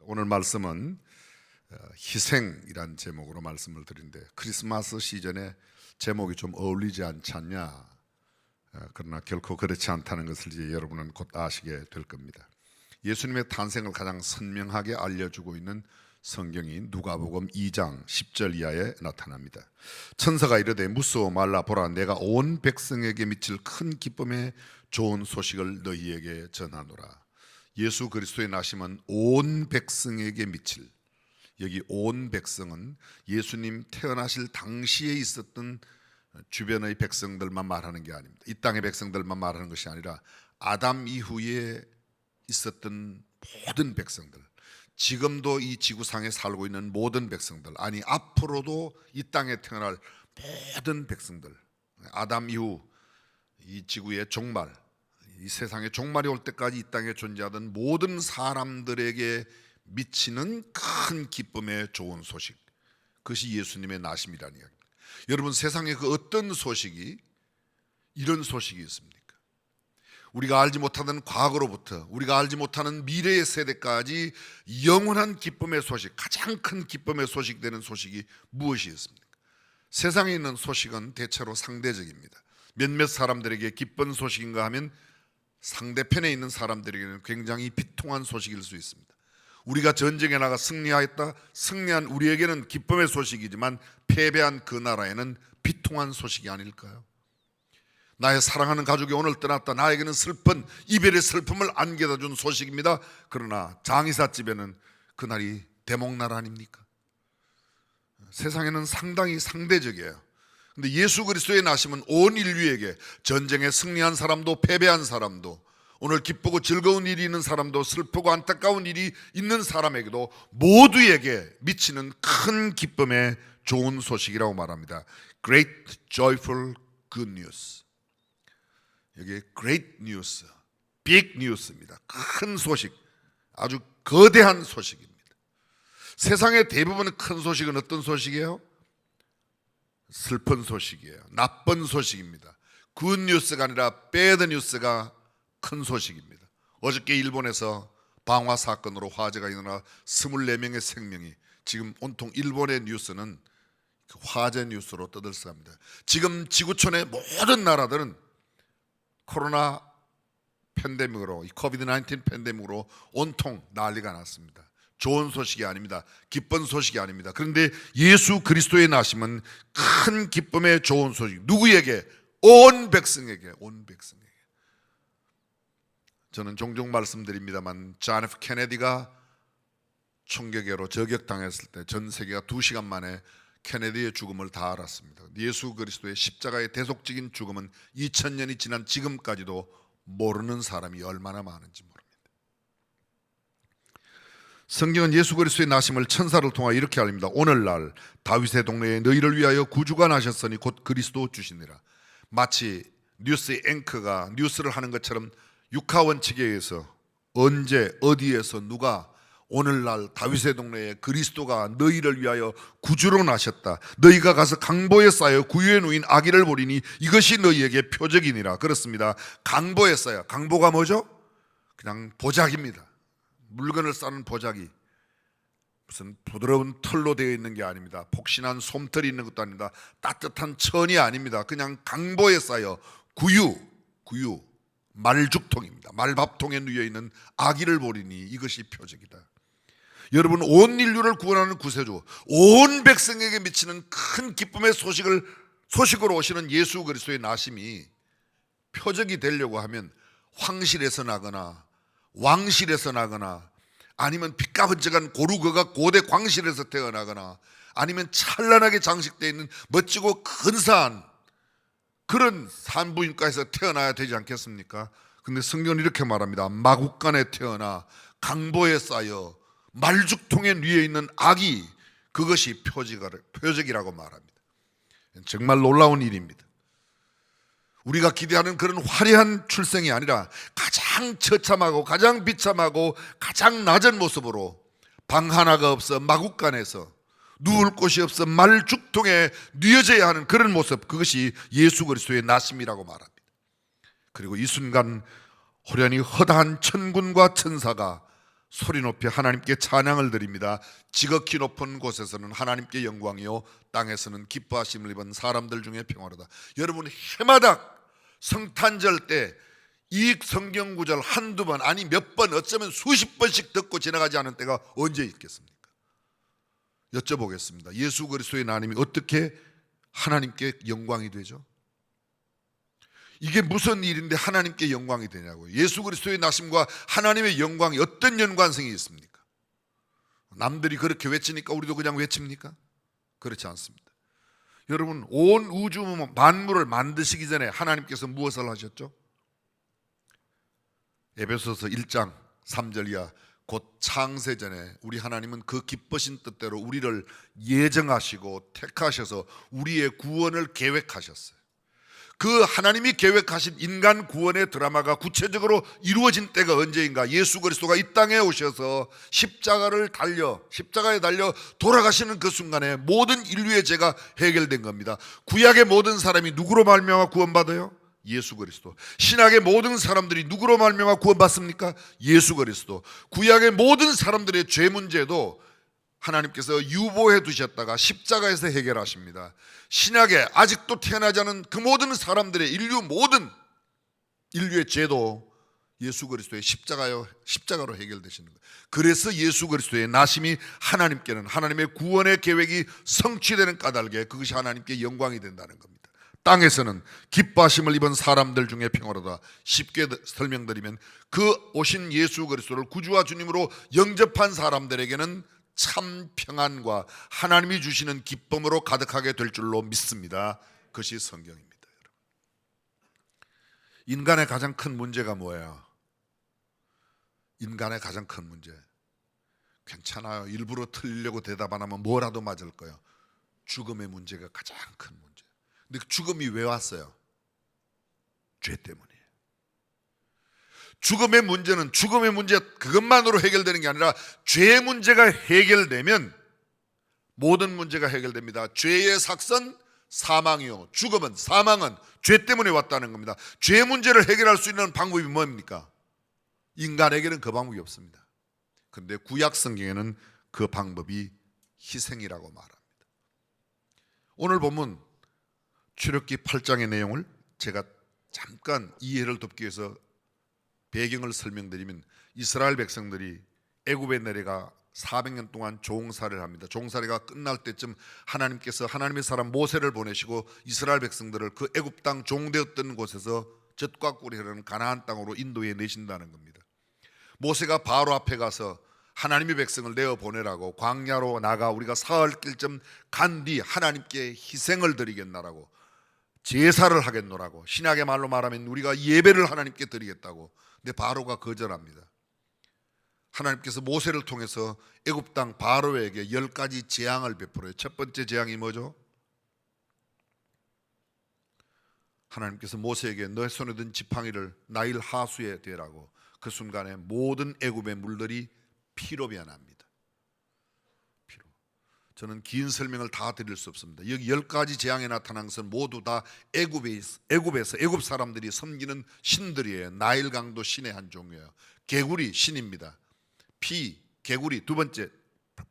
오늘 말씀은 희생이란 제목으로 말씀을 드리는데, 크리스마스 시즌에 제목이 좀 어울리지 않지 않냐. 그러나 결코 그렇지 않다는 것을 이제 여러분은 곧 아시게 될 겁니다. 예수님의 탄생을 가장 선명하게 알려주고 있는 성경인 누가복음 2장 10절 이하에 나타납니다. 천사가 이르되 무서워 말라. 보라, 내가 온 백성에게 미칠 큰 기쁨의 좋은 소식을 너희에게 전하노라. 예수 그리스도의 나심은 온 백성에게 미칠, 여기 온 백성은 예수님 태어나실 당시에 있었던 주변의 백성들만 말하는 게 아닙니다. 이 땅의 백성들만 말하는 것이 아니라 아담 이후에 있었던 모든 백성들, 지금도 이 지구상에 살고 있는 모든 백성들, 아니 앞으로도 이 땅에 태어날 모든 백성들, 아담 이후 이 지구의 종말, 이 세상의 종말이 올 때까지 이 땅에 존재하던 모든 사람들에게 미치는 큰 기쁨의 좋은 소식, 그것이 예수님의 나심이라는 이야기입니다. 여러분, 세상에 그 어떤 소식이 이런 소식이 있습니까? 우리가 알지 못하는 과거로부터 우리가 알지 못하는 미래의 세대까지 영원한 기쁨의 소식, 가장 큰 기쁨의 소식 되는 소식이 무엇이었습니까? 세상에 있는 소식은 대체로 상대적입니다. 몇몇 사람들에게 기쁜 소식인가 하면 상대편에 있는 사람들에게는 굉장히 비통한 소식일 수 있습니다. 우리가 전쟁에 나가 승리하였다, 승리한 우리에게는 기쁨의 소식이지만 패배한 그 나라에는 비통한 소식이 아닐까요? 나의 사랑하는 가족이 오늘 떠났다, 나에게는 슬픈 이별의 슬픔을 안겨다 준 소식입니다. 그러나 장의사 집에는 그날이 대목날 아닙니까? 세상에는 상당히 상대적이에요. 근데 예수 그리스도의 나심은 온 인류에게, 전쟁에 승리한 사람도 패배한 사람도, 오늘 기쁘고 즐거운 일이 있는 사람도 슬프고 안타까운 일이 있는 사람에게도 모두에게 미치는 큰 기쁨의 좋은 소식이라고 말합니다. Great joyful good news. 여기 great news, big news입니다. 큰 소식, 아주 거대한 소식입니다. 세상의 대부분의 큰 소식은 어떤 소식이에요? 슬픈 소식이에요. 나쁜 소식입니다. 굿 뉴스가 아니라 배드 뉴스가 큰 소식입니다. 어저께 일본에서 방화 사건으로 화재가 일어나 24명의 생명이, 지금 온통 일본의 뉴스는 화재 뉴스로 떠들썩합니다. 지금 지구촌의 모든 나라들은 코로나 팬데믹으로, 이 코비드-19 팬데믹으로 온통 난리가 났습니다. 좋은 소식이 아닙니다. 기쁜 소식이 아닙니다. 그런데 예수 그리스도의 나심은 큰 기쁨의 좋은 소식. 누구에게? 온 백성에게. 온 백성에게. 저는 종종 말씀드립니다만, 존 F 케네디가 총격으로 저격당했을 때 전 세계가 2시간 만에 케네디의 죽음을 다 알았습니다. 예수 그리스도의 십자가의 대속적인 죽음은 2000년이 지난 지금까지도 모르는 사람이 얼마나 많은지 모릅니다. 성경은 예수 그리스도의 나심을 천사를 통하여 이렇게 알립니다. 오늘날 다윗의 동네에 너희를 위하여 구주가 나셨으니 곧 그리스도 주시니라. 마치 뉴스의 앵커가 뉴스를 하는 것처럼 육하 원칙에 의해서 언제 어디에서 누가 오늘날 다윗의 동네에 그리스도가 너희를 위하여 구주로 나셨다, 너희가 가서 강보에 쌓여 구유에 누인 아기를 보리니 이것이 너희에게 표적이니라. 그렇습니다. 강보에 쌓여, 강보가 뭐죠? 그냥 보자기입니다. 물건을 싸는 보자기, 무슨 부드러운 털로 되어 있는 게 아닙니다. 폭신한 솜털이 있는 것도 아닙니다. 따뜻한 천이 아닙니다. 그냥 강보에 쌓여 구유, 말죽통입니다. 말밥통에 누워 있는 아기를 보리니 이것이 표적이다. 여러분, 온 인류를 구원하는 구세주, 온 백성에게 미치는 큰 기쁨의 소식으로 오시는 예수 그리스도의 나심이 표적이 되려고 하면 황실에서 나거나 왕실에서 나거나, 아니면 핏가번쩍한 고루거가 고대 광실에서 태어나거나, 아니면 찬란하게 장식되어 있는 멋지고 근사한 그런 산부인과에서 태어나야 되지 않겠습니까? 근데 성경은 이렇게 말합니다. 마국간에 태어나 강보에 쌓여 말죽통에 누워 있는 아기, 그것이 표적이라고 말합니다. 정말 놀라운 일입니다. 우리가 기대하는 그런 화려한 출생이 아니라 가장 처참하고 가장 비참하고 가장 낮은 모습으로, 방 하나가 없어 마국간에서 누울 곳이 없어 말죽통에 누워져야 하는 그런 모습, 그것이 예수 그리스도의 나심이라고 말합니다. 그리고 이 순간 호련히 허다한 천군과 천사가 소리 높이 하나님께 찬양을 드립니다. 지극히 높은 곳에서는 하나님께 영광이요 땅에서는 기뻐하심을 입은 사람들 중에 평화로다. 여러분, 해마다 성탄절 때 이 성경 구절 한두 번, 아니 몇 번, 어쩌면 수십 번씩 듣고 지나가지 않은 때가 언제 있겠습니까? 여쭤보겠습니다. 예수 그리스도의 나님이 어떻게 하나님께 영광이 되죠? 이게 무슨 일인데 하나님께 영광이 되냐고요. 예수 그리스도의 나심과 하나님의 영광이 어떤 연관성이 있습니까? 남들이 그렇게 외치니까 우리도 그냥 외칩니까? 그렇지 않습니다. 여러분, 온 우주 만물을 만드시기 전에 하나님께서 무엇을 하셨죠? 에베소서 1장 3절 이하, 곧 창세전에 우리 하나님은 그 기쁘신 뜻대로 우리를 예정하시고 택하셔서 우리의 구원을 계획하셨어요. 그 하나님이 계획하신 인간 구원의 드라마가 구체적으로 이루어진 때가 언제인가? 예수 그리스도가 이 땅에 오셔서 십자가에 달려 돌아가시는 그 순간에 모든 인류의 죄가 해결된 겁니다. 구약의 모든 사람이 누구로 말미암아 구원받아요? 예수 그리스도. 신약의 모든 사람들이 누구로 말미암아 구원받습니까? 예수 그리스도. 구약의 모든 사람들의 죄 문제도 하나님께서 유보해 두셨다가 십자가에서 해결하십니다. 신약에 아직도 태어나지 않은 그 모든 사람들의 인류의 죄도 예수 그리스도의 십자가로 해결되시는 거예요. 그래서 예수 그리스도의 나심이 하나님께는 하나님의 구원의 계획이 성취되는 까닭에 그것이 하나님께 영광이 된다는 겁니다. 땅에서는 기뻐하심을 입은 사람들 중에 평화로다. 쉽게 설명드리면 그 오신 예수 그리스도를 구주와 주님으로 영접한 사람들에게는 참 평안과 하나님이 주시는 기쁨으로 가득하게 될 줄로 믿습니다. 그것이 성경입니다. 인간의 가장 큰 문제가 뭐예요? 인간의 가장 큰 문제, 괜찮아요, 일부러 틀리려고 대답 안 하면 뭐라도 맞을 거예요. 죽음의 문제가 가장 큰 문제. 근데 죽음이 왜 왔어요? 죄 때문이에요. 죽음의 문제 그것만으로 해결되는 게 아니라 죄의 문제가 해결되면 모든 문제가 해결됩니다. 죄의 삭선 사망이요, 죽음은, 사망은 죄 때문에 왔다는 겁니다. 죄 문제를 해결할 수 있는 방법이 뭡니까? 인간에게는 그 방법이 없습니다. 그런데 구약 성경에는 그 방법이 희생이라고 말합니다. 오늘 본문 출애굽기 8장의 내용을 제가 잠깐 이해를 돕기 위해서 배경을 설명드리면, 이스라엘 백성들이 애굽에 내려가 400년 동안 종살이를 합니다. 종살이가 끝날 때쯤 하나님께서 하나님의 사람 모세를 보내시고 이스라엘 백성들을 그 애굽 땅 종되었던 곳에서 젖과 꿀이 흐르는 가나안 땅으로 인도해 내신다는 겁니다. 모세가 바로 앞에 가서 하나님의 백성을 내어 보내라고, 광야로 나가 우리가 사흘 길쯤 간 뒤 하나님께 희생을 드리겠나라고, 제사를 하겠노라고, 신약의 말로 말하면 우리가 예배를 하나님께 드리겠다고. 근데 바로가 거절합니다. 하나님께서 모세를 통해서 애굽 땅 바로에게 10가지 재앙을 베풀어요. 첫 번째 재앙이 뭐죠? 하나님께서 모세에게 너의 손에 든 지팡이를 나일 하수에 대라고. 그 순간에 모든 애굽의 물들이 피로 변합니다. 피로. 저는 긴 설명을 다 드릴 수 없습니다. 여기 10가지 재앙에 나타난 것은 모두 다 애굽에서 애굽 사람들이 섬기는 신들이에요. 나일 강도 신의 한 종이에요. 개구리 신입니다. 피, 개구리 두 번째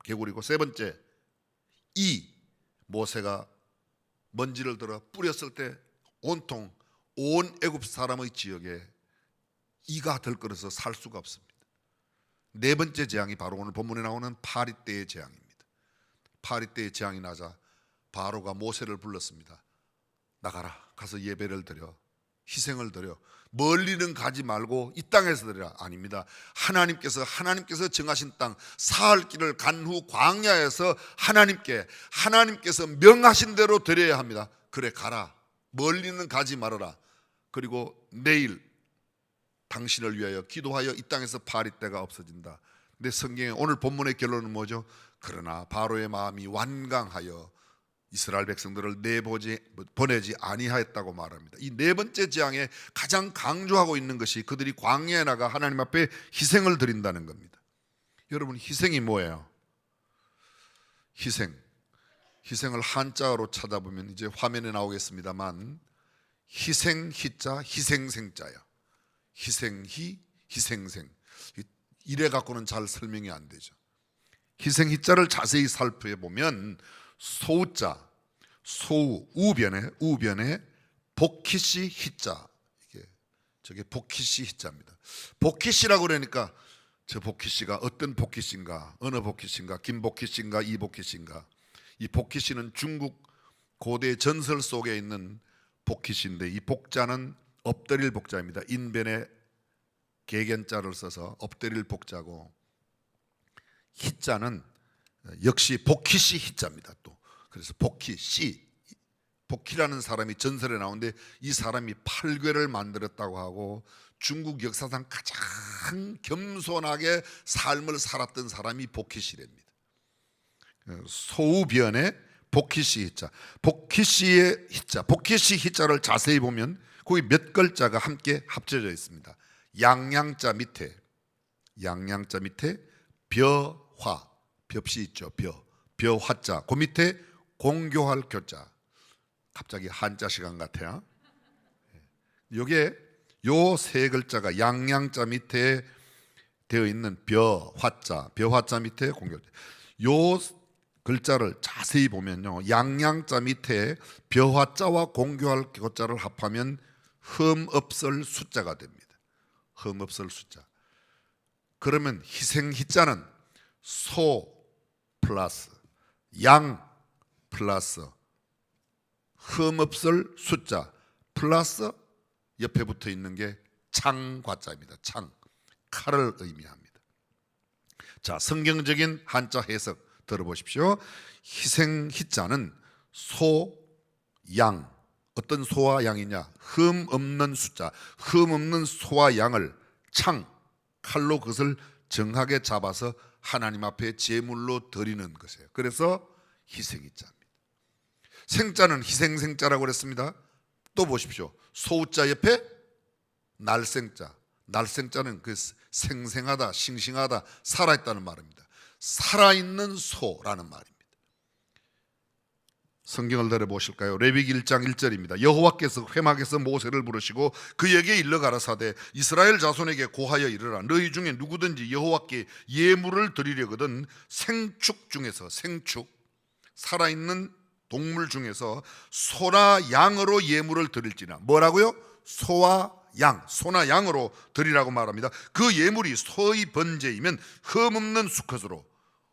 개구리고, 세 번째 이, 모세가 먼지를 들어 뿌렸을 때 온통 온 애굽 사람의 지역에 이가 들끓어서 살 수가 없습니다. 네 번째 재앙이 바로 오늘 본문에 나오는 파리떼의 재앙입니다. 파리떼의 재앙이 나자 바로가 모세를 불렀습니다. 나가라, 가서 예배를 드려, 희생을 드려. 멀리는 가지 말고 이 땅에서 드리라. 아닙니다. 하나님께서 정하신 땅 사흘 길을 간 후 광야에서 하나님께서 명하신 대로 드려야 합니다. 그래, 가라. 멀리는 가지 말아라. 그리고 내일 당신을 위하여 기도하여 이 땅에서 파리떼가 없어진다. 근데 성경의 오늘 본문의 결론은 뭐죠? 그러나 바로의 마음이 완강하여 이스라엘 백성들을 보내지 아니하였다고 말합니다. 이 네 번째 재앙에 가장 강조하고 있는 것이 그들이 광야에 나가 하나님 앞에 희생을 드린다는 겁니다. 여러분, 희생이 뭐예요? 희생을 한자어로 찾아보면 이제 화면에 나오겠습니다만, 희생 희자 희생생자예요. 희생희 희생생. 이래 갖고는 잘 설명이 안 되죠. 희생 희자를 자세히 살펴보면 소우자, 소우, 우변에 복희씨 희자, 저게 복희씨 희자입니다. 복희씨라고 그러니까 저 복희씨가 어떤 복희씨인가, 어느 복희씨인가, 김복희씨인가, 이복희씨인가. 이 복희씨는 중국 고대 전설 속에 있는 복희씨인데, 이 복자는 엎드릴 복자입니다. 인변에 개견자를 써서 엎드릴 복자고, 희자는 역시 복희씨 희자입니다. 또 그래서 복희씨, 복희라는 사람이 전설에 나오는데 이 사람이 8괴를 만들었다고 하고 중국 역사상 가장 겸손하게 삶을 살았던 사람이 복희씨랍니다. 소우변의 복희씨 희자, 복희씨의 희자, 복희씨 희자를 자세히 보면 거기 몇 글자가 함께 합쳐져 있습니다. 양양자 밑에 벼화, 벽시 있죠. 벼화자, 그 밑에 공교할 교자. 갑자기 한자 시간 같아요. 요게 요 세 글자가 양양자 밑에 되어 있는 벼화자 밑에 공교자. 요 글자를 자세히 보면요, 양양자 밑에 벼화자와 공교할 교자를 합하면 흠없을 숫자가 됩니다. 흠없을 숫자. 그러면 희생 희자는 소 플러스 양 플러스 흠없을 숫자 플러스 옆에 붙어 있는 게 창과자입니다. 창, 칼을 의미합니다. 자, 성경적인 한자 해석 들어보십시오. 희생 희자는 소, 양, 어떤 소와 양이냐, 흠 없는 숫자, 흠 없는 소와 양을 창, 칼로 그것을 정하게 잡아서 하나님 앞에 제물로 드리는 것이에요. 그래서 희생희자입니다. 생자는 희생생자라고 그랬습니다. 또 보십시오. 소우자 옆에 날생자, 날생자는 그 생생하다, 싱싱하다, 살아있다는 말입니다. 살아있는 소라는 말입니다. 성경을 들어보실까요? 레위기 1장 1절입니다. 여호와께서 회막에서 모세를 부르시고 그에게 일러 가라사대 이스라엘 자손에게 고하여 이르라. 너희 중에 누구든지 여호와께 예물을 드리려거든 생축 중에서, 생축, 살아있는 동물 중에서 소나 양으로 예물을 드릴지나. 뭐라고요? 소와 양, 소나 양으로 드리라고 말합니다. 그 예물이 소의 번제이면 흠없는 수컷으로,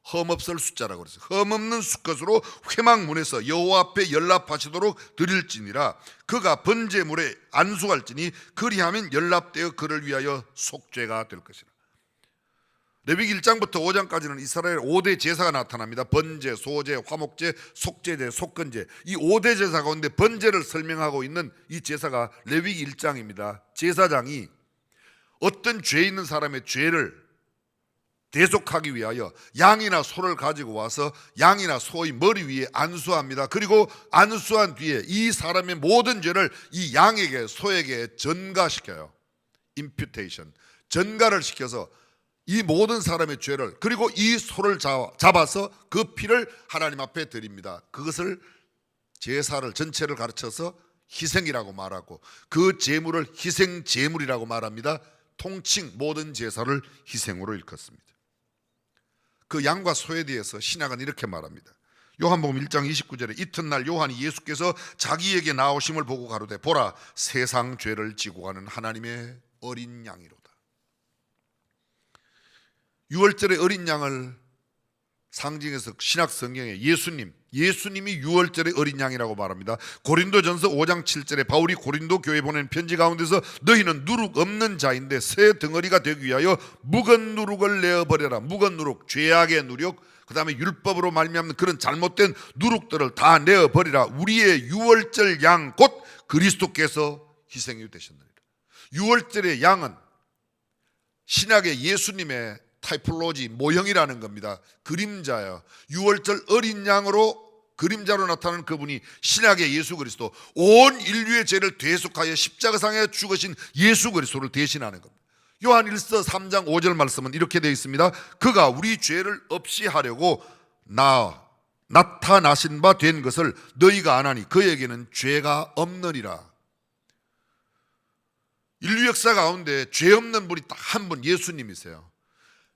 흠없을 숫자라고 그랬어요. 흠없는 수컷으로 회막문에서 여호와 앞에 연락하시도록 드릴지니라. 그가 번제물에 안수할지니 그리하면 연락되어 그를 위하여 속죄가 될 것이라. 레위기 1장부터 5장까지는 이스라엘 5대 제사가 나타납니다. 번제, 소제, 화목제, 속죄제, 속건제. 이 5대 제사 가운데 번제를 설명하고 있는 이 제사가 레위기 1장입니다. 제사장이 어떤 죄 있는 사람의 죄를 대속하기 위하여 양이나 소를 가지고 와서 양이나 소의 머리 위에 안수합니다. 그리고 안수한 뒤에 이 사람의 모든 죄를 이 양에게, 소에게 전가시켜요. 임퓨테이션, 전가를 시켜서 이 모든 사람의 죄를, 그리고 이 소를 잡아서 그 피를 하나님 앞에 드립니다. 그것을 제사를 전체를 가르쳐서 희생이라고 말하고 그 제물을 희생 제물이라고 말합니다. 통칭 모든 제사를 희생으로 일컫습니다. 그 양과 소에 대해서 신약은 이렇게 말합니다. 요한복음 1장 29절에 이튿날 요한이 예수께서 자기에게 나오심을 보고 가로되 보라 세상 죄를 지고 가는 하나님의 어린 양이로다. 유월절의 어린 양을 상징해서 신약 성경에 예수님이 유월절의 어린 양이라고 말합니다. 고린도전서 5장 7절에 바울이 고린도 교회에 보낸 편지 가운데서 너희는 누룩 없는 자인데 새 덩어리가 되기 위하여 묵은 누룩을 내어버려라. 묵은 누룩, 죄악의 누룩, 그 다음에 율법으로 말미암는 그런 잘못된 누룩들을 다 내어버리라. 우리의 유월절 양 곧 그리스도께서 희생이 되셨느니라. 유월절의 양은 신약의 예수님의 타이폴로지, 모형이라는 겁니다. 그림자예요. 유월절 어린 양으로 그림자로 나타나는 그분이 신약의 예수 그리스도, 온 인류의 죄를 대속하여 십자가상에 죽으신 예수 그리스도를 대신하는 겁니다. 요한 1서 3장 5절 말씀은 이렇게 되어 있습니다. 그가 우리 죄를 없이 하려고 나타나신 바 된 것을 너희가 아나니 그에게는 죄가 없느니라. 인류 역사 가운데 죄 없는 분이 딱 한 분, 예수님이세요.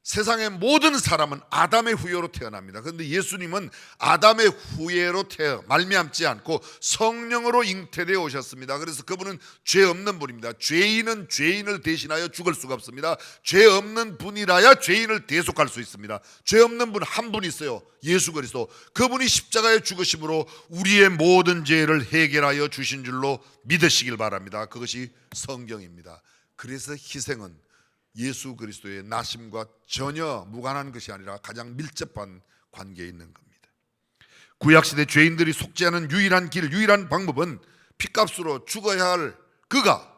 세상의 모든 사람은 아담의 후예로 태어납니다. 그런데 예수님은 아담의 후예로 말미암지 않고 성령으로 잉태되어 오셨습니다. 그래서 그분은 죄 없는 분입니다. 죄인은 죄인을 대신하여 죽을 수가 없습니다. 죄 없는 분이라야 죄인을 대속할 수 있습니다. 죄 없는 분 한 분 있어요. 예수 그리스도. 그분이 십자가에 죽으심으로 우리의 모든 죄를 해결하여 주신 줄로 믿으시길 바랍니다. 그것이 성경입니다. 그래서 희생은 예수 그리스도의 나심과 전혀 무관한 것이 아니라 가장 밀접한 관계에 있는 겁니다. 구약시대 죄인들이 속지 않은 유일한 길, 유일한 방법은 핏값으로 죽어야 할 그가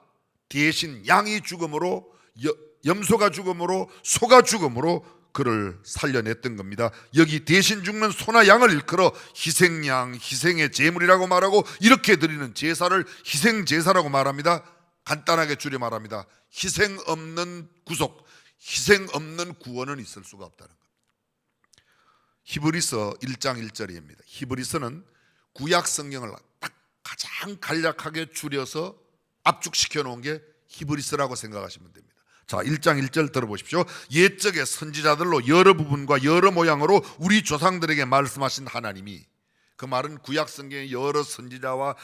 대신 양이 죽음으로, 염소가 죽음으로, 소가 죽음으로 그를 살려냈던 겁니다. 여기 대신 죽는 소나 양을 일컬어 희생양, 희생의 제물이라고 말하고 이렇게 드리는 제사를 희생제사라고 말합니다. 간단하게 줄여 말합니다. 희생 없는 구속, 희생 없는 구원은 있을 수가 없다는 겁니다. 히브리서 1장 1절입니다. 히브리서는 구약 성경을 딱 가장 간략하게 줄여서 압축시켜 놓은 게 히브리서라고 생각하시면 됩니다. 자, 1장 1절 들어보십시오. 옛적의 선지자들로 여러 부분과 여러 모양으로 우리 조상들에게 말씀하신 하나님이, 그 말은 구약 성경의 여러 선지자와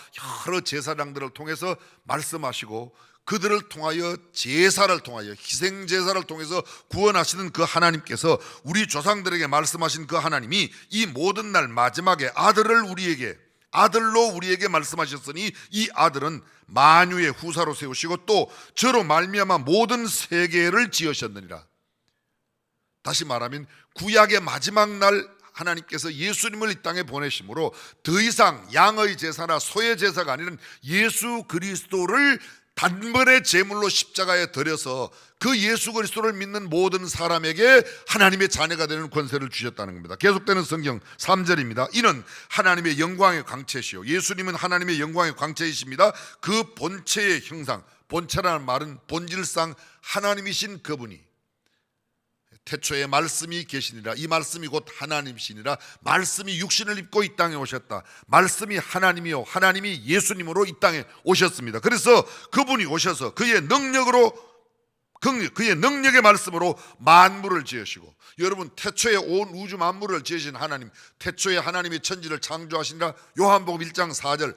여러 제사장들을 통해서 말씀하시고 그들을 통하여 제사를 통하여 희생 제사를 통해서 구원하시는 그 하나님께서 우리 조상들에게 말씀하신 그 하나님이 이 모든 날 마지막에 아들로 우리에게 말씀하셨으니 이 아들은 만유의 후사로 세우시고 또 저로 말미암아 모든 세계를 지으셨느니라. 다시 말하면 구약의 마지막 날 하나님께서 예수님을 이 땅에 보내심으로 더 이상 양의 제사나 소의 제사가 아니라 예수 그리스도를 단번에 제물로 십자가에 들여서 그 예수 그리스도를 믿는 모든 사람에게 하나님의 자녀가 되는 권세를 주셨다는 겁니다. 계속되는 성경 3절입니다. 이는 하나님의 영광의 광채시요, 예수님은 하나님의 영광의 광채이십니다. 그 본체의 형상, 본체라는 말은 본질상 하나님이신 그분이 태초에 말씀이 계시니라, 이 말씀이 곧 하나님이시니라, 말씀이 육신을 입고 이 땅에 오셨다. 말씀이 하나님이요 하나님이 예수님으로 이 땅에 오셨습니다. 그래서 그분이 오셔서 그의 능력의 말씀으로 만물을 지으시고, 여러분 태초에 온 우주 만물을 지으신 하나님, 태초에 하나님이 천지를 창조하시니라. 요한복음 1장 4절,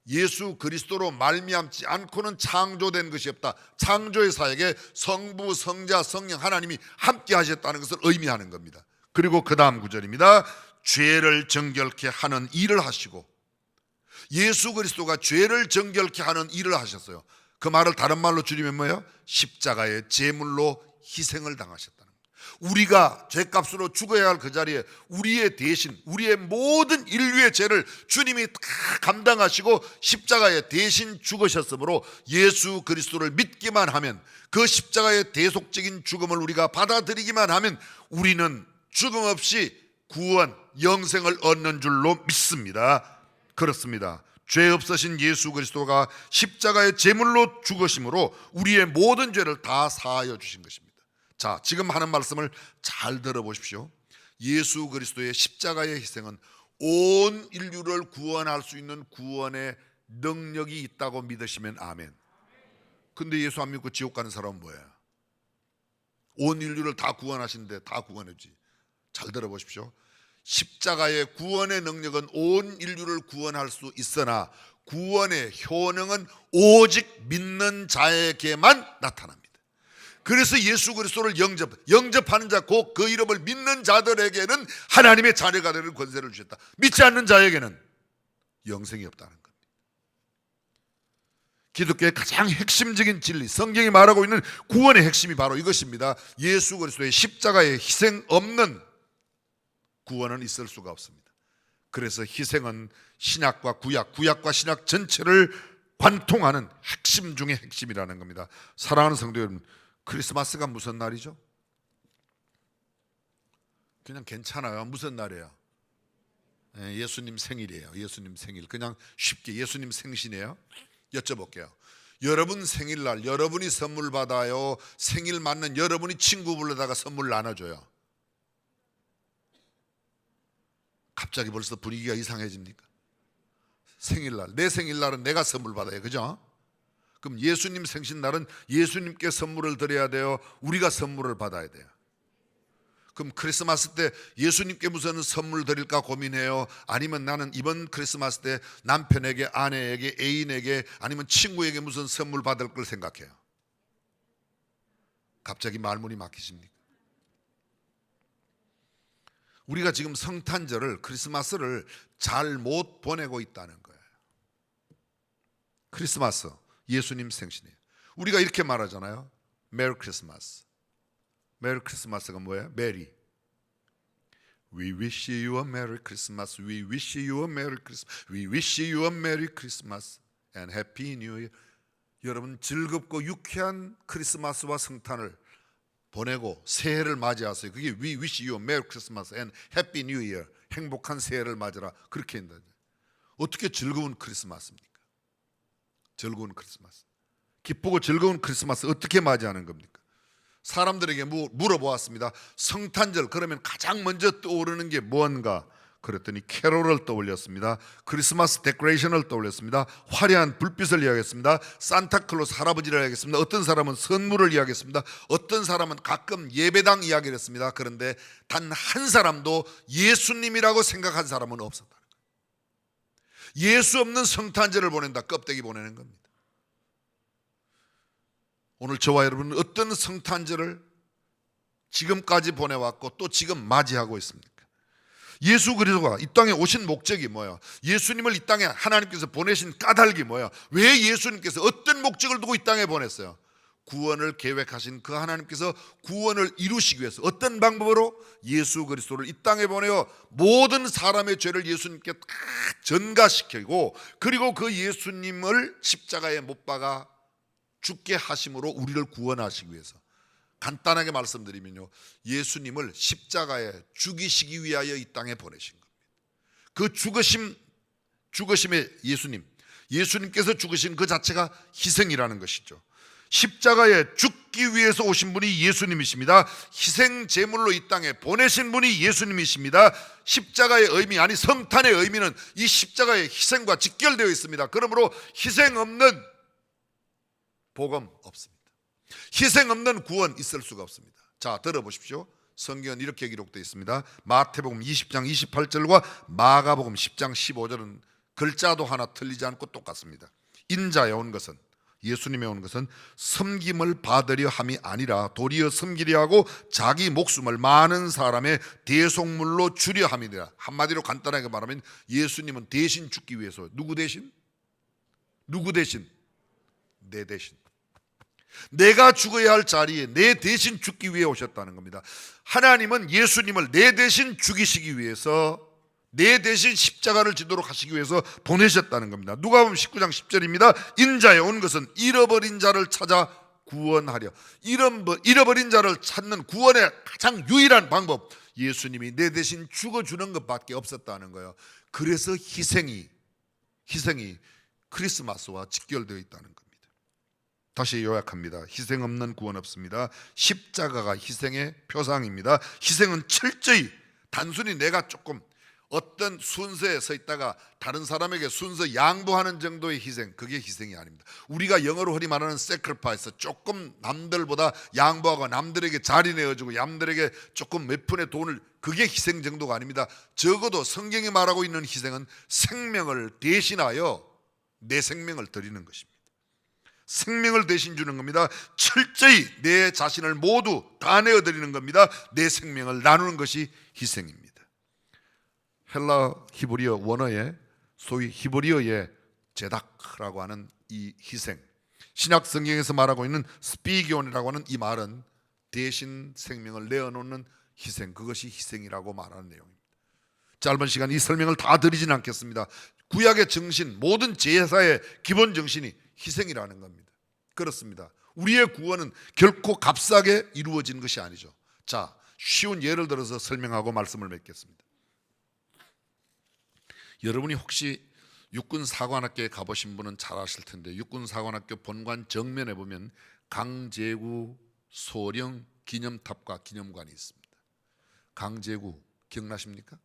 예수 그리스도로 말미암지 않고는 창조된 것이 없다. 창조의 사역에 성부, 성자, 성령 하나님이 함께 하셨다는 것을 의미하는 겁니다. 그리고 그 다음 구절입니다. 죄를 정결케 하는 일을 하시고, 예수 그리스도가 죄를 정결케 하는 일을 하셨어요. 그 말을 다른 말로 줄이면 뭐예요? 십자가의 제물로 희생을 당하셨다는 겁니다. 우리가 죄값으로 죽어야 할 그 자리에 우리의 대신, 우리의 모든 인류의 죄를 주님이 다 감당하시고 십자가에 대신 죽으셨으므로 예수 그리스도를 믿기만 하면, 그 십자가의 대속적인 죽음을 우리가 받아들이기만 하면 우리는 죽음 없이 구원, 영생을 얻는 줄로 믿습니다. 그렇습니다. 죄 없으신 예수 그리스도가 십자가의 제물로 죽으심으로 우리의 모든 죄를 다 사하여 주신 것입니다. 자, 지금 하는 말씀을 잘 들어보십시오. 예수 그리스도의 십자가의 희생은 온 인류를 구원할 수 있는 구원의 능력이 있다고 믿으시면 아멘. 근데 예수 안 믿고 지옥 가는 사람은 뭐예요? 온 인류를 다 구원하시는데 다 구원해주지. 잘 들어보십시오. 십자가의 구원의 능력은 온 인류를 구원할 수 있으나 구원의 효능은 오직 믿는 자에게만 나타납니다. 그래서 예수 그리스도를 영접하는 자, 곧 그 이름을 믿는 자들에게는 하나님의 자녀가 되는 권세를 주셨다. 믿지 않는 자에게는 영생이 없다는 겁니다. 기독교의 가장 핵심적인 진리, 성경이 말하고 있는 구원의 핵심이 바로 이것입니다. 예수 그리스도의 십자가의 희생 없는 구원은 있을 수가 없습니다. 그래서 희생은 신약과 구약과 신약 전체를 관통하는 핵심 중의 핵심이라는 겁니다. 사랑하는 성도 여러분, 크리스마스가 무슨 날이죠? 그냥 괜찮아요. 무슨 날이에요? 예수님 생일이에요. 예수님 생일. 그냥 쉽게 예수님 생신이에요. 여쭤볼게요. 여러분 생일날 여러분이 선물 받아요? 생일 맞는 여러분이 친구 불러다가 선물 나눠줘요? 갑자기 벌써 분위기가 이상해집니까? 생일날, 내 생일날은 내가 선물 받아요. 그죠? 그럼 예수님 생신날은 예수님께 선물을 드려야 돼요? 우리가 선물을 받아야 돼요? 그럼 크리스마스 때 예수님께 무슨 선물 드릴까 고민해요? 아니면 나는 이번 크리스마스 때 남편에게, 아내에게, 애인에게, 아니면 친구에게 무슨 선물 받을 걸 생각해요? 갑자기 말문이 막히십니까? 우리가 지금 성탄절을, 크리스마스를 잘 못 보내고 있다는 거예요. 크리스마스, 예수님 생신이에요. 우리가 이렇게 말하잖아요. 메리 크리스마스. 메리 크리스마스가 뭐예요? 메리. We wish you a Merry Christmas. We wish you a Merry Christmas. We wish you a Merry Christmas and Happy New Year. 여러분 즐겁고 유쾌한 크리스마스와 성탄을 보내고 새해를 맞이하세요. 그게 We wish you a Merry Christmas and Happy New Year. 행복한 새해를 맞으라. 그렇게 한다. 어떻게 즐거운 크리스마스입니까? 즐거운 크리스마스. 기쁘고 즐거운 크리스마스 어떻게 맞이하는 겁니까? 사람들에게 물어보았습니다. 성탄절 그러면 가장 먼저 떠오르는 게 뭔가? 그랬더니 캐롤을 떠올렸습니다. 크리스마스 데코레이션을 떠올렸습니다. 화려한 불빛을 이야기했습니다. 산타클로스 할아버지를 이야기했습니다. 어떤 사람은 선물을 이야기했습니다. 어떤 사람은 가끔 예배당 이야기를 했습니다. 그런데 단 한 사람도 예수님이라고 생각한 사람은 없었다는 거예요. 예수 없는 성탄절을 보낸다. 껍데기 보내는 겁니다. 오늘 저와 여러분은 어떤 성탄절을 지금까지 보내왔고 또 지금 맞이하고 있습니까? 예수 그리스도가 이 땅에 오신 목적이 뭐예요? 예수님을 이 땅에 하나님께서 보내신 까닭이 뭐예요? 왜 예수님께서 어떤 목적을 두고 이 땅에 보냈어요? 구원을 계획하신 그 하나님께서 구원을 이루시기 위해서 어떤 방법으로? 예수 그리스도를 이 땅에 보내어 모든 사람의 죄를 예수님께 다 전가시키고, 그리고 그 예수님을 십자가에 못 박아 죽게 하심으로 우리를 구원하시기 위해서, 간단하게 말씀드리면요, 예수님을 십자가에 죽이시기 위하여 이 땅에 보내신 겁니다. 그 죽으심의 예수님께서 죽으신 그 자체가 희생이라는 것이죠. 십자가에 죽기 위해서 오신 분이 예수님이십니다. 희생 제물로 이 땅에 보내신 분이 예수님이십니다. 십자가의 의미, 아니 성탄의 의미는 이 십자가의 희생과 직결되어 있습니다. 그러므로 희생 없는 복음 없습니다. 희생 없는 구원 있을 수가 없습니다. 자, 들어보십시오. 성경은 이렇게 기록되어 있습니다. 마태복음 20장 28절과 마가복음 10장 15절은 글자도 하나 틀리지 않고 똑같습니다. 인자에 온 것은, 예수님에 온 것은 섬김을 받으려 함이 아니라 도리어 섬기려 하고 자기 목숨을 많은 사람의 대속물로 주려 함이니라. 한마디로 간단하게 말하면 예수님은 대신 죽기 위해서, 누구 대신? 내 대신, 내가 죽어야 할 자리에 내 대신 죽기 위해 오셨다는 겁니다. 하나님은 예수님을 내 대신 죽이시기 위해서, 내 대신 십자가를 지도록 하시기 위해서 보내셨다는 겁니다. 누가복음 19장 10절입니다. 인자에 온 것은 잃어버린 자를 찾아 구원하려. 잃어버린 자를 찾는 구원의 가장 유일한 방법, 예수님이 내 대신 죽어주는 것밖에 없었다는 거예요. 그래서 희생이 크리스마스와 직결되어 있다는 겁니다. 다시 요약합니다. 희생 없는 구원 없습니다. 십자가가 희생의 표상입니다. 희생은 철저히, 단순히 내가 조금 어떤 순서에 서 있다가 다른 사람에게 순서 양보하는 정도의 희생, 그게 희생이 아닙니다. 우리가 영어로 흔히 말하는 sacrifice, 조금 남들보다 양보하고 남들에게 자리 내어주고 남들에게 조금 몇 푼의 돈을, 그게 희생 정도가 아닙니다. 적어도 성경이 말하고 있는 희생은 생명을 대신하여 내 생명을 드리는 것입니다. 생명을 대신 주는 겁니다. 철저히 내 자신을 모두 다 내어드리는 겁니다. 내 생명을 나누는 것이 희생입니다. 헬라 히브리어 원어에, 소위 히브리어의 제다크라고 하는 이 희생, 신약 성경에서 말하고 있는 스피기온이라고 하는 이 말은 대신 생명을 내어놓는 희생, 그것이 희생이라고 말하는 내용입니다. 짧은 시간 이 설명을 다 드리진 않겠습니다. 구약의 정신, 모든 제사의 기본 정신이 희생이라는 겁니다. 그렇습니다. 우리의 구원은 결코 값싸게 이루어진 것이 아니죠. 자, 쉬운 예를 들어서 설명하고 말씀을 맺겠습니다. 여러분이 혹시 육군사관학교에 가보신 분은 잘 아실 텐데, 육군사관학교 본관 정면에 보면 강제구 소령 기념탑과 기념관이 있습니다. 강제구 기억나십니까?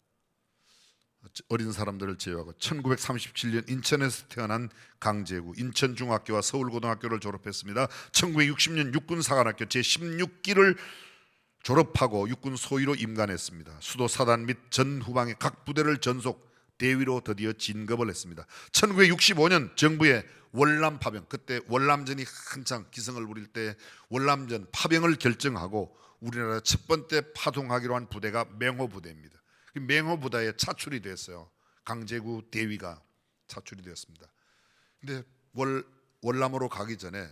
어린 사람들을 제외하고 1937년 인천에서 태어난 강제구, 인천중학교와 서울고등학교를 졸업했습니다. 1960년 육군사관학교 제16기를 졸업하고 육군 소위로 임관했습니다. 수도 사단 및 전후방의 각 부대를 전속 대위로 드디어 진급을 했습니다. 1965년 정부의 월남 파병, 그때 월남전이 한창 기승을 부릴 때 월남전 파병을 결정하고 우리나라 첫 번째 파송하기로 한 부대가 맹호부대입니다. 맹호부대에 차출이 됐어요. 강제구 대위가 차출이 되었습니다. 근데 월남으로 가기 전에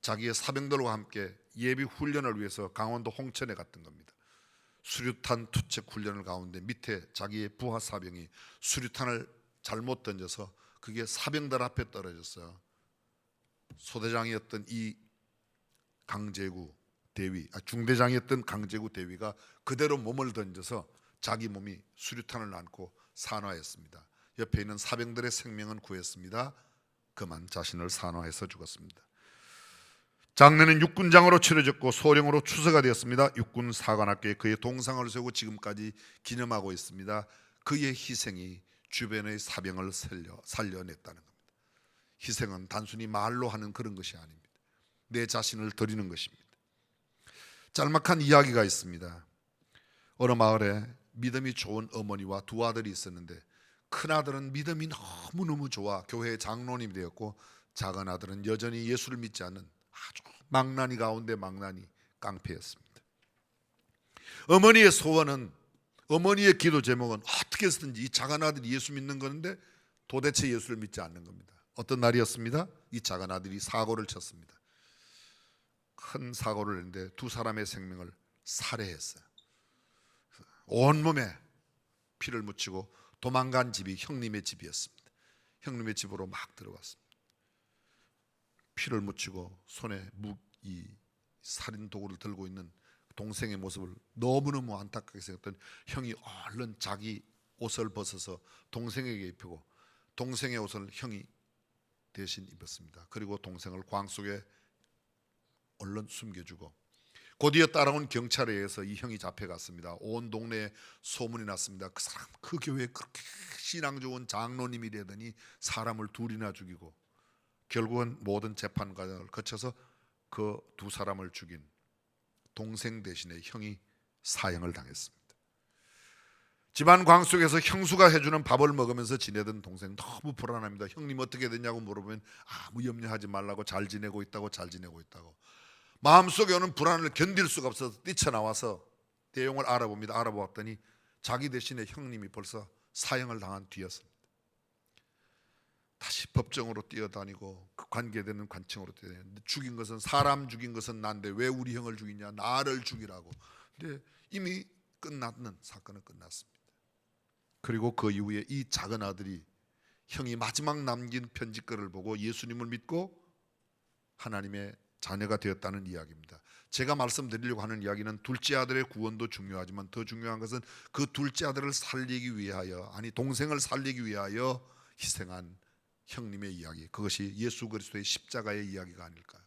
자기의 사병들과 함께 예비 훈련을 위해서 강원도 홍천에 갔던 겁니다. 수류탄 투척 훈련을 가운데 밑에 자기의 부하 사병이 수류탄을 잘못 던져서 그게 사병들 앞에 떨어졌어요. 소대장이었던 이 강제구 대위, 중대장이었던 강제구 대위가 그대로 몸을 던져서 자기 몸이 수류탄을 안고 산화했습니다. 옆에 있는 사병들의 생명은 구했습니다. 그만 자신을 산화해서 죽었습니다. 장례는 육군장으로 치러졌고 소령으로 추서가 되었습니다. 육군 사관학교에 그의 동상을 세우고 지금까지 기념하고 있습니다. 그의 희생이 주변의 사병을 살려냈다는 겁니다. 희생은 단순히 말로 하는 그런 것이 아닙니다. 내 자신을 드리는 것입니다. 짤막한 이야기가 있습니다. 어느 마을에 믿음이 좋은 어머니와 두 아들이 있었는데 큰아들은 믿음이 너무너무 좋아 교회 장로님이 되었고 작은 아들은 여전히 예수를 믿지 않는 아주 망나니 가운데 망나니 깡패였습니다. 어머니의 소원은, 어머니의 기도 제목은 어떻게 해서든지 이 작은 아들이 예수 믿는 건데 도대체 예수를 믿지 않는 겁니다. 어떤 날이었습니다. 이 작은 아들이 사고를 쳤습니다. 큰 사고를 했는데 두 사람의 생명을 살해했어요. 온몸에 피를 묻히고 도망간 집이 형님의 집이었습니다. 형님의 집으로 막 들어갔습니다. 피를 묻히고 손에 이 살인 도구를 들고 있는 동생의 모습을 너무너무 안타깝게 생각했던 형이 얼른 자기 옷을 벗어서 동생에게 입히고 동생의 옷을 형이 대신 입었습니다. 그리고 동생을 광 속에 얼른 숨겨주고 곧이어 따라온 경찰에 의해서 이 형이 잡혀갔습니다. 온 동네에 소문이 났습니다. 그 사람 그 교회에 그렇게 신앙 좋은 장로님이라더니 사람을 둘이나 죽이고 결국은 모든 재판 과정을 거쳐서 그 두 사람을 죽인 동생 대신에 형이 사형을 당했습니다. 집안 광 속에서 형수가 해주는 밥을 먹으면서 지내던 동생 너무 불안합니다. 형님 어떻게 됐냐고 물어보면 아무 염려하지 말라고 잘 지내고 있다고 마음속에 오는 불안을 견딜 수가 없어서 뛰쳐나와서 내용을 알아봅니다. 알아보았더니 자기 대신에 형님이 벌써 사형을 당한 뒤였습니다. 다시 법정으로 뛰어다니고 그 관계되는 관청으로 뛰어다니는데 죽인 것은 사람 죽인 것은 난데 왜 우리 형을 죽이냐, 나를 죽이라고. 근데 이미 끝났는 사건은 끝났습니다. 그리고 그 이후에 이 작은 아들이 형이 마지막 남긴 편지글을 보고 예수님을 믿고 하나님의 자녀가 되었다는 이야기입니다. 제가 말씀드리려고 하는 이야기는 둘째 아들의 구원도 중요하지만 더 중요한 것은 그 둘째 아들을 살리기 위하여, 아니 동생을 살리기 위하여 희생한 형님의 이야기, 그것이 예수 그리스도의 십자가의 이야기가 아닐까요?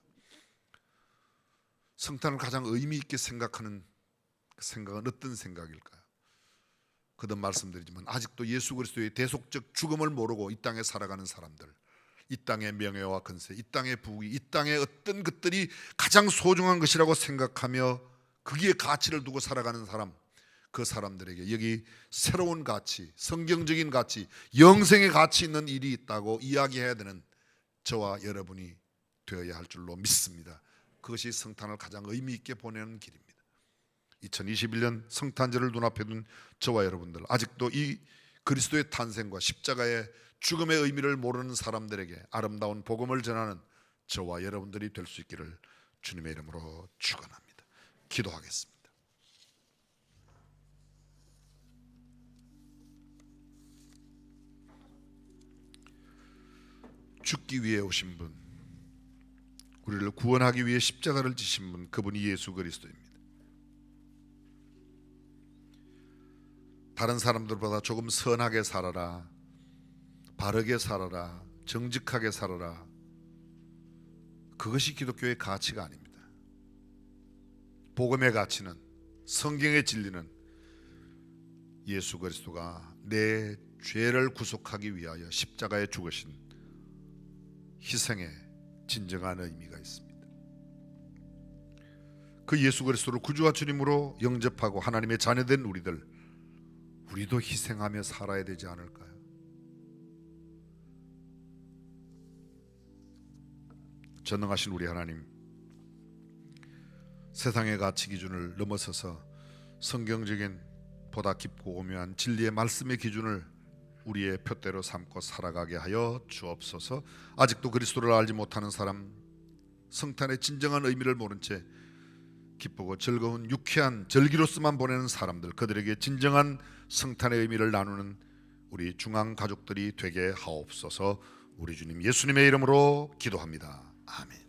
성탄을 가장 의미 있게 생각하는 그 생각은 어떤 생각일까요? 거듭 말씀드리지만 아직도 예수 그리스도의 대속적 죽음을 모르고 이 땅에 살아가는 사람들, 이 땅의 명예와 건세, 이 땅의 부귀, 이 땅의 어떤 것들이 가장 소중한 것이라고 생각하며 거기에 가치를 두고 살아가는 사람, 그 사람들에게 여기 새로운 가치, 성경적인 가치, 영생의 가치 있는 일이 있다고 이야기해야 되는 저와 여러분이 되어야 할 줄로 믿습니다. 그것이 성탄을 가장 의미 있게 보내는 길입니다. 2021년 성탄절을 눈앞에 둔 저와 여러분들, 아직도 이 그리스도의 탄생과 십자가의 죽음의 의미를 모르는 사람들에게 아름다운 복음을 전하는 저와 여러분들이 될 수 있기를 주님의 이름으로 축원합니다. 기도하겠습니다. 죽기 위해 오신 분, 우리를 구원하기 위해 십자가를 지신 분, 그분이 예수 그리스도입니다. 다른 사람들보다 조금 선하게 살아라, 바르게 살아라, 정직하게 살아라, 그것이 기독교의 가치가 아닙니다. 복음의 가치는, 성경의 진리는 예수 그리스도가 내 죄를 구속하기 위하여 십자가에 죽으신 희생의 진정한 의미가 있습니다. 그 예수 그리스도를 구주와 주님으로 영접하고 하나님의 자녀된 우리도 희생하며 살아야 되지 않을까요? 전능하신 우리 하나님, 세상의 가치 기준을 넘어서서 성경적인 보다 깊고 오묘한 진리의 말씀의 기준을 우리의 표대로 삼고 살아가게 하여 주옵소서. 아직도 그리스도를 알지 못하는 사람, 성탄의 진정한 의미를 모른 채 기쁘고 즐거운 유쾌한 절기로서만 보내는 사람들, 그들에게 진정한 성탄의 의미를 나누는 우리 중앙 가족들이 되게 하옵소서. 우리 주님 예수님의 이름으로 기도합니다. 아멘.